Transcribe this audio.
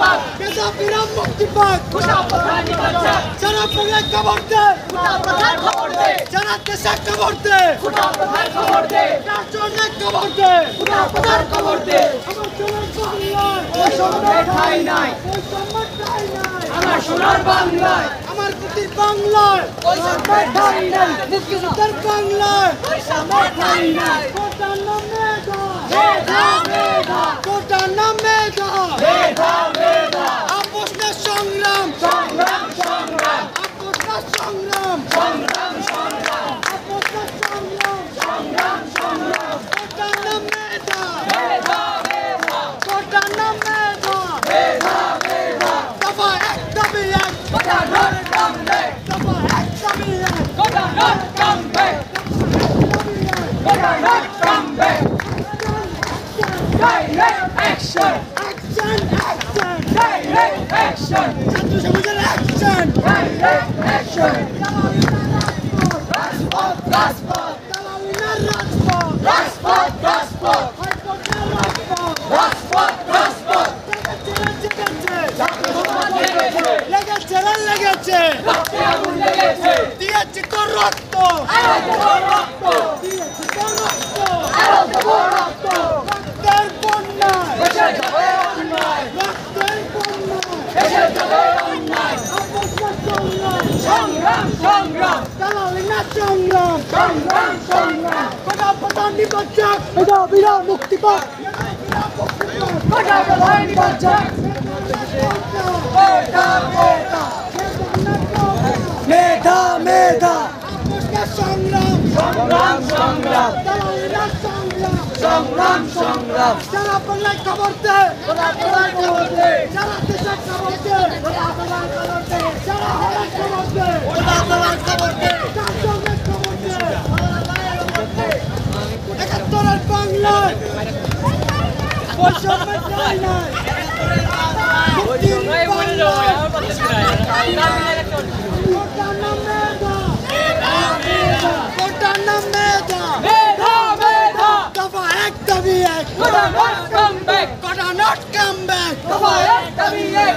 পাক বেদাবিরা মুক্তি পাক কোটা প্রধান নির্বাচন যারা বাংলায় খবর দে কোটা প্রধান খবর দে যারা দেশে খবর দে কোটা প্রধান খবর দে যার জন্য খবর দে কোটা প্রধান খবর দে আমার সোনার বাংলায় ওই ঠাই নাই ওই সম্মান ঠাই নাই আমার সোনার বাংলায় আমার কুটির বাংলায় ওই সম্মান ঠাই নাই মুক্তিযুদ্ধের বাংলায় ওই সম্মান ঠাই নাই কোটার নাম মেধা মেধা মেধা কোটার নাম মেধা মেধা মেধা আপোষ না সংগ্রাম সংগ্রাম সংগ্রাম আপোষ না সংগ্রাম সংগ্রাম সংগ্রাম আপোষ না সংগ্রাম সংগ্রাম সংগ্রাম কোটার নাম মেধা মেধা মেধা কোটার নাম মেধা মেধা মেধা দফা এক দাবি এক কোটা নট কাম ব্যাক দফা এক দাবি এক quota not come back quota not come back direct action action action direct action ছাত্র সমাজের অ্যাকশন ডাইরেক্ট অ্যাকশন রাজপথ রাজপথ দালালিনার রাজপথ রাজপথ রাজপথ হাইকোর্টের রাজপথ রাজপথ রাজপথ জেগেছে ছাত্র সমাজ লেগেছে লেগেছে রে লেগেছে রক্তে আগুন লেগেছে দিয়েছি তোর রক্ত আরো দেব রক্ত দিয়েছি তোর রক্ত আরো দেব রক্ত রক্তের বন্যায় দেশে যাবে অন্যায় রক্তের বন্যায় দেশে যাবে অন্যায় আপোষ না সংগ্রাম সংগ্রাম সংগ্রাম দালালিনার সংগ্রাম সংগ্রাম সংগ্রাম কোটা প্রধান নির্বাচক মেধাবীরা মুক্তি পাক কোটা প্রধান নির্বাচন মেধা মেধা মেধা মেধা আপোষ না সংগ্রাম সংগ্রাম সংগ্রাম দালালিনার সংগ্রাম সংগ্রাম সংগ্রাম যারা বাংলায় খবর দে কোটা প্রধান খবর দে যারা দেশে খবর দে কোটা প্রধান খবর দে যারা হলে খবর দে কোটা প্রধান খবর দে যার জন্য খবর দে একাত্তরের বাংলায় বৈষম্যের ঠাঁই নাই মুক্তির বাংলায় কোটার নাম মেধা কোটার নাম মেধা মেধা মেধা দফা এক দাবি এক quota not come back quota not come back দফা এক দাবি এক